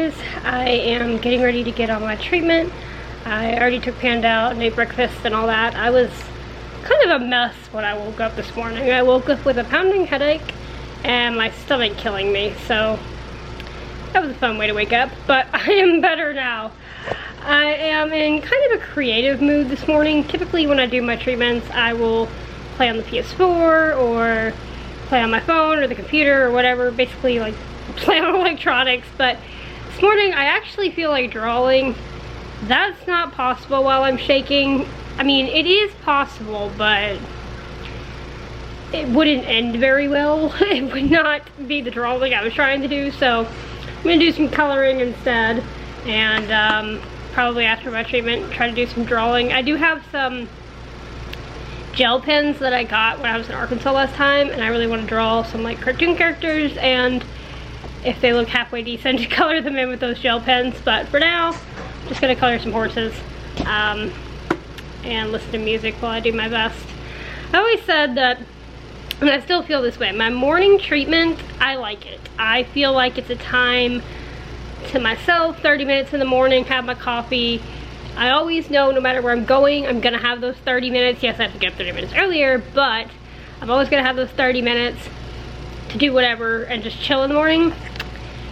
guys, I am getting ready to get on my treatment. I already took Panda out and ate breakfast and all that. I was kind of a mess when I woke up this morning. I woke up with a pounding headache and my stomach killing me, so that was a fun way to wake up, but I am better now. I am in kind of a creative mood this morning. Typically when I do my treatments, I will play on the PS4 or play on my phone or the computer or whatever, basically like play on electronics, but this morning I actually feel like drawing. That's not possible while I'm shaking. I mean, it is possible, but it wouldn't end very well. It would not be the drawing I was trying to do, so I'm gonna do some coloring instead, and probably after my treatment try to do some drawing. I do have some gel pens that I got when I was in Arkansas last time, and I really want to draw some like cartoon characters, and if they look halfway decent, to color them in with those gel pens. But for now, I'm just gonna color some horses and listen to music while I do my best. I always said that, and I still feel this way, my morning treatment, I like it. I feel like it's a time to myself, 30 minutes in the morning, have my coffee. I always know no matter where I'm going, I'm gonna have those 30 minutes. Yes, I have to get up 30 minutes earlier, but I'm always gonna have those 30 minutes to do whatever and just chill in the morning.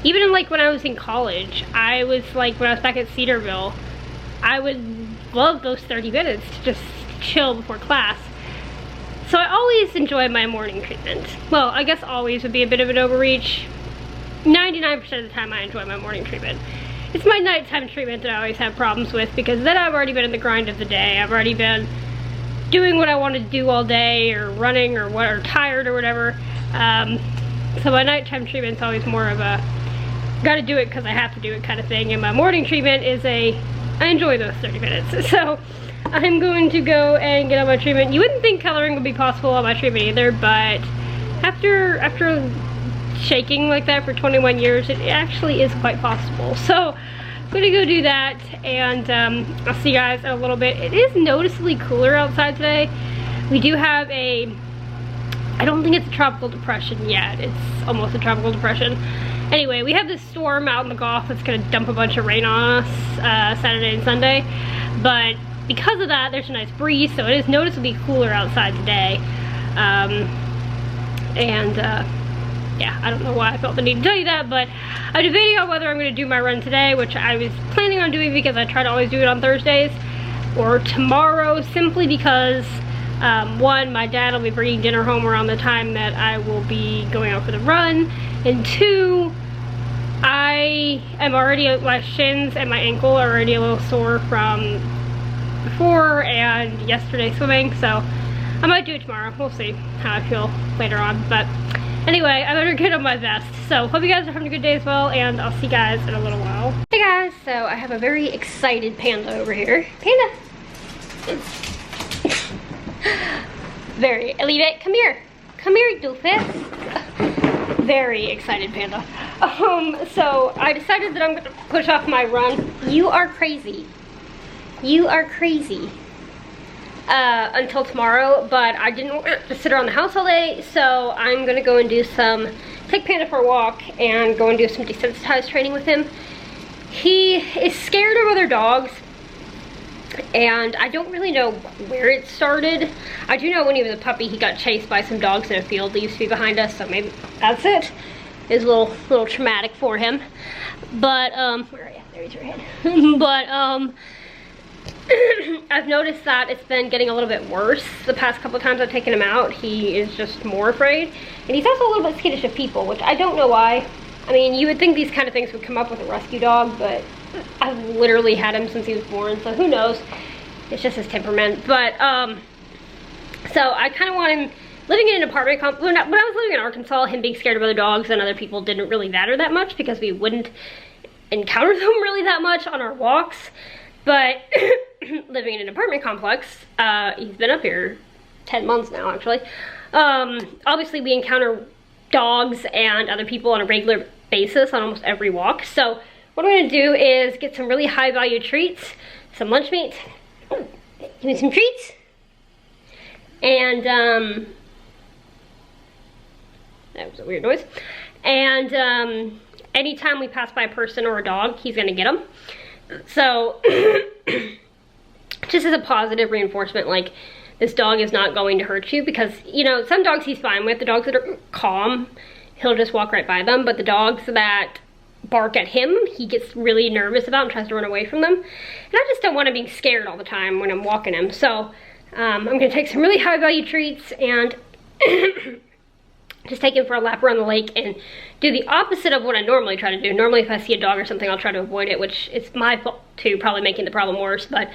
Even in, like when I was in college, I was like, when I was back at Cedarville, I would love those 30 minutes to just chill before class. So I always enjoy my morning treatment. Well, I guess always would be a bit of an overreach. 99% of the time I enjoy my morning treatment. It's my nighttime treatment that I always have problems with, because then I've already been in the grind of the day. I've already been doing what I want to do all day, or running, or what, or tired or whatever. So my nighttime treatment's always more of a gotta do it because I have to do it kind of thing, and my morning treatment is I enjoy those 30 minutes. So I'm going to go and get on my treatment. You wouldn't think coloring would be possible on my treatment either, but after shaking like that for 21 years, it actually is quite possible. So I'm gonna go do that, and I'll see you guys in a little bit. It is noticeably cooler outside today. We do have I don't think it's a tropical depression yet. It's almost a tropical depression. Anyway, we have this storm out in the Gulf that's gonna dump a bunch of rain on us Saturday and Sunday, but because of that, there's a nice breeze, so it is noticeably cooler outside today. Yeah, I don't know why I felt the need to tell you that, but I'm debating on whether I'm going to do my run today, which I was planning on doing because I try to always do it on Thursdays, or tomorrow, simply because one, my dad will be bringing dinner home around the time that I will be going out for the run, and two, my shins and my ankle are already a little sore from before and yesterday swimming, so I might do it tomorrow. We'll see how I feel later on, but anyway, I better get on my vest. So hope you guys are having a good day as well, and I'll see you guys in a little while. Hey guys, so I have a very excited Panda over here. Panda! Leave it, come here. Come here, doofus. Very excited Panda. So I decided that I'm gonna push off my run. You are crazy. You are crazy. Until tomorrow, but I didn't want to sit around the house all day, so I'm gonna go and take Panda for a walk and go and do some desensitized training with him. He is scared of other dogs, and I don't really know where it started. I do know when he was a puppy, he got chased by some dogs in a field that used to be behind us, so maybe that's it. It was a little traumatic for him. But, where are you? There's your head. But, I've noticed that it's been getting a little bit worse. The past couple of times I've taken him out, he is just more afraid. And he's also a little bit skittish of people, which I don't know why. I mean, you would think these kind of things would come up with a rescue dog, but I've literally had him since he was born, so who knows? It's just his temperament. But, so I kind of want him, living in an apartment complex, when I was living in Arkansas, him being scared of other dogs and other people didn't really matter that much because we wouldn't encounter them really that much on our walks. But living in an apartment complex, he's been up here 10 months now, actually. Obviously, we encounter dogs and other people on a regular basis on almost every walk. So what I'm gonna do is get some really high value treats, some lunch meat, give me some treats, and that was a weird noise, and anytime we pass by a person or a dog, he's gonna get them. So just as a positive reinforcement, like, this dog is not going to hurt you, because, you know, some dogs he's fine with. The dogs that are calm, he'll just walk right by them, but the dogs that bark at him, he gets really nervous about and tries to run away from them. And I just don't want him being scared all the time when I'm walking him. So I'm gonna take some really high value treats and just take him for a lap around the lake and do the opposite of what I normally try to do. Normally if I see a dog or something, I'll try to avoid it, which is my fault too, probably making the problem worse. But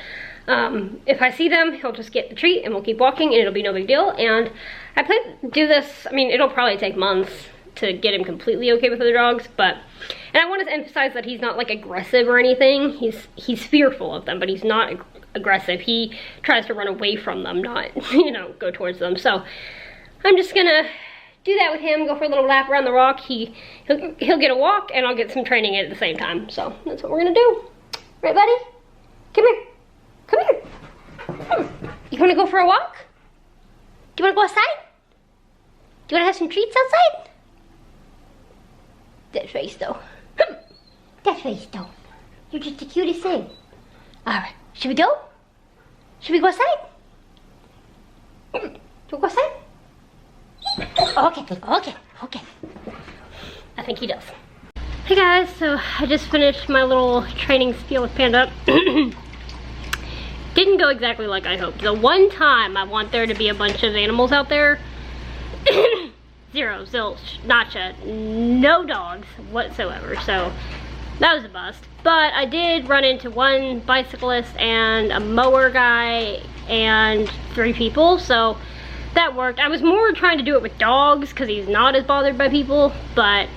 if I see them, he'll just get the treat and we'll keep walking and it'll be no big deal. And I plan to do this, I mean, it'll probably take months to get him completely okay with other dogs, but, and I want to emphasize that he's not like aggressive or anything. He's fearful of them, but he's not aggressive. He tries to run away from them, not, you know, go towards them. So I'm just gonna do that with him, go for a little lap around the rock. He'll get a walk and I'll get some training in at the same time. So that's what we're gonna do. Right, buddy? Come here. Come here. You wanna go for a walk? Do you wanna go outside? Do you wanna have some treats outside? That face though. That face though. You're just the cutest thing. Alright, should we go? Should we go outside? Should we go outside? Okay. I think he does. Hey guys, so I just finished my little training spiel with Panda. Didn't go exactly like I hoped. The one time I want there to be a bunch of animals out there, zero, zilch, notcha, no dogs whatsoever, so that was a bust. But I did run into one bicyclist and a mower guy and 3 people, so that worked. I was more trying to do it with dogs because he's not as bothered by people, but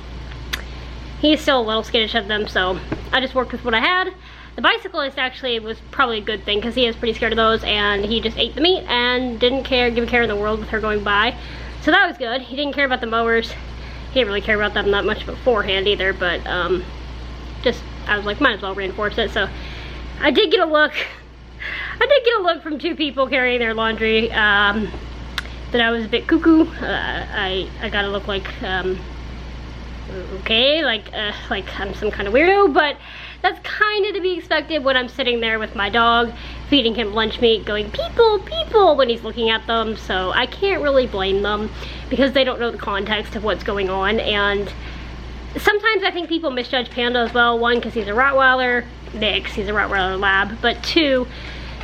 he's still a little skittish of them, so I just worked with what I had. The bicyclist actually was probably a good thing because he is pretty scared of those, and he just ate the meat and didn't give a care in the world with her going by. So that was good. He didn't care about the mowers. He didn't really care about them that much beforehand either, but just, I was like, might as well reinforce it. So I did get a look. I did get a look from 2 people carrying their laundry that I was a bit cuckoo. I got to look like, okay, like I'm some kind of weirdo, but that's kind of to be expected when I'm sitting there with my dog, feeding him lunch meat, going, people, people, when he's looking at them. So I can't really blame them because they don't know the context of what's going on. And sometimes I think people misjudge Panda as well. 1, because he's a Rottweiler mix, he's a Rottweiler lab, but 2,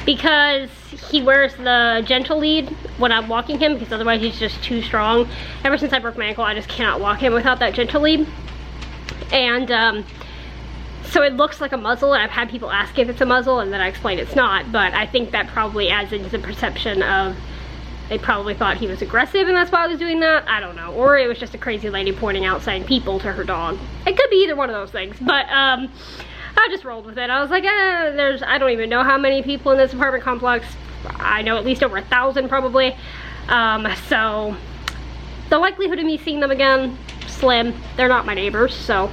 because he wears the gentle lead when I'm walking him, because otherwise he's just too strong. Ever since I broke my ankle, I just cannot walk him without that gentle lead. And so it looks like a muzzle, and I've had people ask if it's a muzzle, and then I explain it's not, but I think that probably adds into the perception of they probably thought he was aggressive and that's why I was doing that. I don't know. Or it was just a crazy lady pointing out saying people to her dog. It could be either one of those things, but I just rolled with it. I was like, I don't even know how many people in this apartment complex. I know at least over 1,000 probably. So the likelihood of me seeing them again, slim. They're not my neighbors, so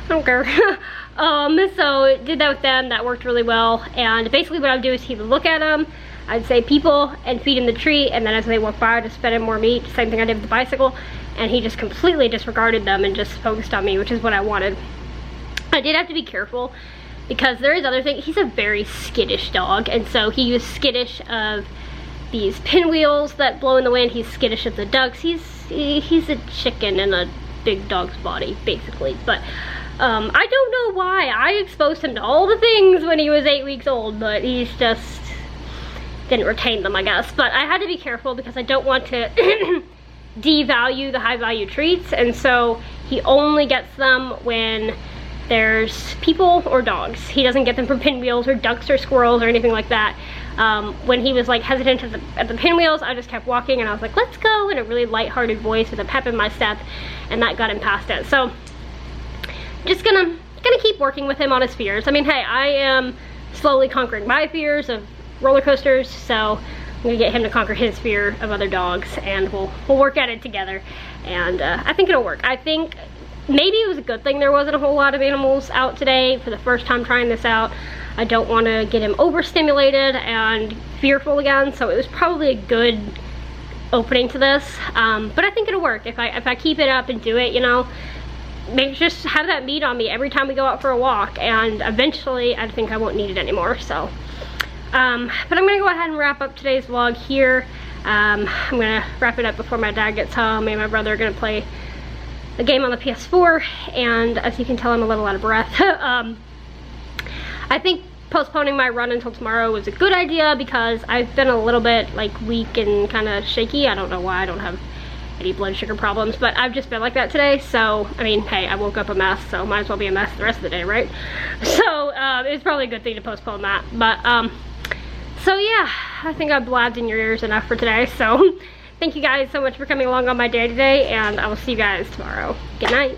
I don't care. So did that with them. That worked really well. And basically what I would do is he would look at them, I'd say people, and feed him the treat, and then as they walk by, I'd just fed him more meat. Same thing I did with the bicycle. And he just completely disregarded them and just focused on me, which is what I wanted. I did have to be careful because there is other things. He's a very skittish dog, and so he was skittish of these pinwheels that blow in the wind. He's skittish of the ducks. He's a chicken in a big dog's body, basically. But I don't know why. I exposed him to all the things when he was 8 weeks old, but he's just didn't retain them, I guess. But I had to be careful because I don't want to devalue the high value treats, and so he only gets them when there's people or dogs. He doesn't get them from pinwheels or ducks or squirrels or anything like that. When he was like hesitant at the pinwheels, I just kept walking and I was like, let's go, in a really lighthearted voice with a pep in my step, and that got him past it. So just gonna keep working with him on his fears. I mean, hey, I am slowly conquering my fears of roller coasters, so I'm gonna get him to conquer his fear of other dogs, and we'll work at it together. And I think it'll work. I think maybe it was a good thing there wasn't a whole lot of animals out today for the first time trying this out. I don't want to get him overstimulated and fearful again, so it was probably a good opening to this. But I think it'll work if I keep it up and do it, you know. just have that meat on me every time we go out for a walk, and eventually I think I won't need it anymore. So but I'm gonna go ahead and wrap up today's vlog here. I'm gonna wrap it up before my dad gets home. Me and my brother are gonna play a game on the PS4, and as you can tell, I'm a little out of breath. I think postponing my run until tomorrow was a good idea because I've been a little bit like weak and kind of shaky. I don't know why. I don't have any blood sugar problems, but I've just been like that today. So I mean, hey, I woke up a mess, so might as well be a mess the rest of the day, right? So it's probably a good thing to postpone that. But so yeah, I think I blabbed in your ears enough for today. So thank you guys so much for coming along on my day today, and I will see you guys tomorrow. Good night.